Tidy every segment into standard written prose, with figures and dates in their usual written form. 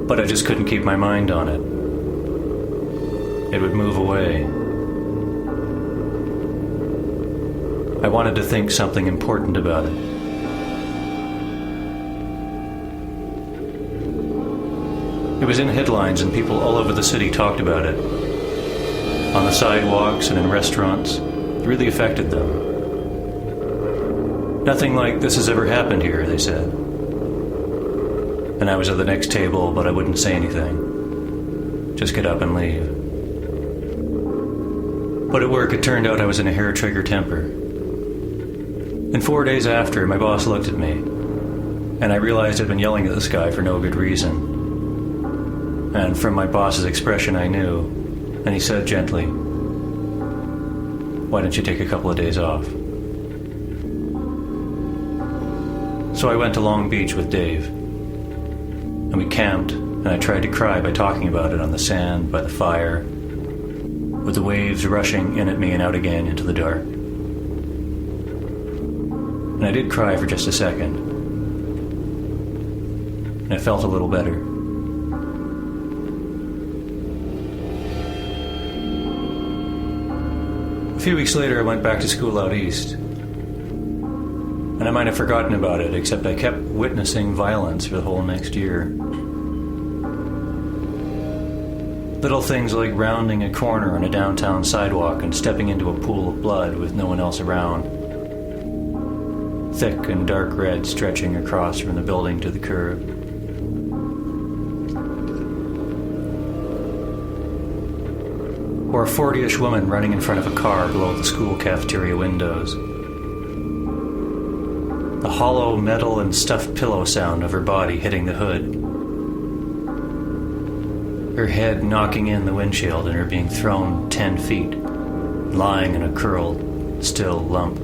But I just couldn't keep my mind on it. It would move away. I wanted to think something important about it. It was in headlines and people all over the city talked about it. On the sidewalks and in restaurants. It really affected them. Nothing like this has ever happened here, they said. And I was at the next table, but I wouldn't say anything. Just get up and leave. But at work, it turned out I was in a hair-trigger temper. And 4 days after, my boss looked at me, and I realized I'd been yelling at this guy for no good reason. And from my boss's expression, I knew. And he said gently, "Why don't you take a couple of days off?" So I went to Long Beach with Dave. And we camped, and I tried to cry by talking about it on the sand, by the fire, with the waves rushing in at me and out again into the dark. And I did cry for just a second. And I felt a little better. A few weeks later, I went back to school out east. And I might have forgotten about it, except I kept witnessing violence for the whole next year. Little things like rounding a corner on a downtown sidewalk and stepping into a pool of blood with no one else around. Thick and dark red stretching across from the building to the curb. Or a 40-ish woman running in front of a car below the school cafeteria windows. The hollow metal and stuffed pillow sound of her body hitting the hood. Her head knocking in the windshield and her being thrown 10 feet, lying in a curled, still lump.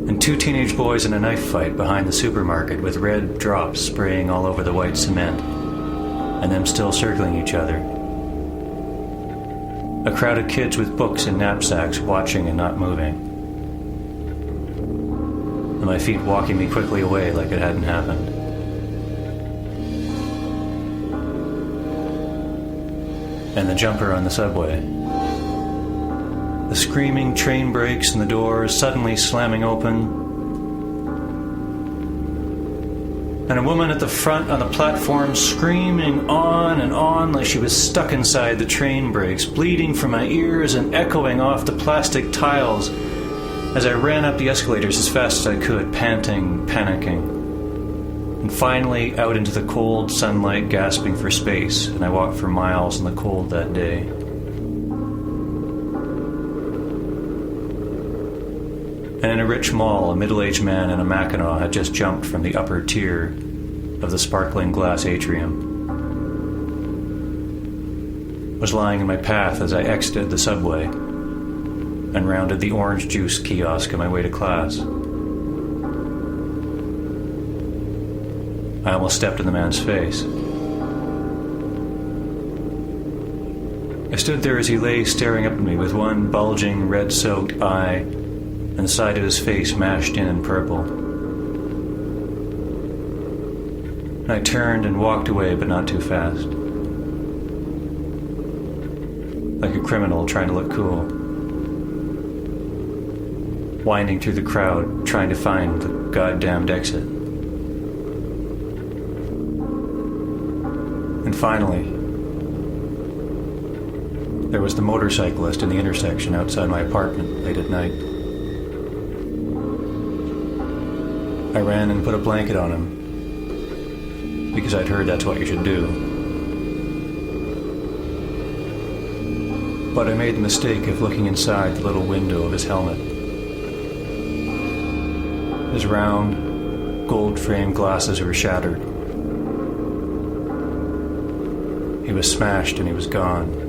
And 2 teenage boys in a knife fight behind the supermarket with red drops spraying all over the white cement, and them still circling each other. A crowd of kids with books and knapsacks watching and not moving. And my feet walking me quickly away like it hadn't happened. And the jumper on the subway. The screaming train brakes and the doors suddenly slamming open. And a woman at the front on the platform screaming on and on like she was stuck inside the train brakes, bleeding from my ears and echoing off the plastic tiles as I ran up the escalators as fast as I could, panting, panicking. And finally out into the cold sunlight, gasping for space, and I walked for miles in the cold that day. And in a rich mall, a middle-aged man in a Mackinaw had just jumped from the upper tier of the sparkling glass atrium. Was lying in my path as I exited the subway and rounded the orange juice kiosk on my way to class. I almost stepped in the man's face. I stood there as he lay staring up at me with one bulging, red-soaked eye and the side of his face mashed in purple. And I turned and walked away, but not too fast. Like a criminal trying to look cool. Winding through the crowd, trying to find the goddamned exit. And finally, there was the motorcyclist in the intersection outside my apartment late at night. I ran and put a blanket on him, because I'd heard that's what you should do. But I made the mistake of looking inside the little window of his helmet. His round, gold-framed glasses were shattered. He was smashed and he was gone.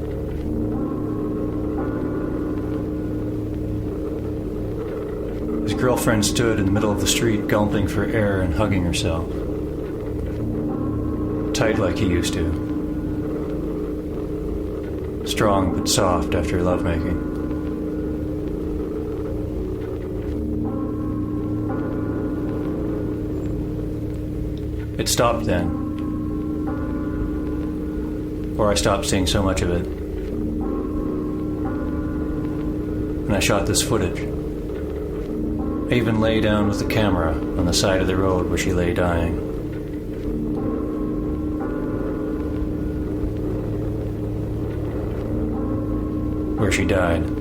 His girlfriend stood in the middle of the street, gulping for air and hugging herself. Tight like he used to. Strong but soft after lovemaking. It stopped then. Or I stopped seeing so much of it. And I shot this footage. I even lay down with the camera on the side of the road where she lay dying. Where she died.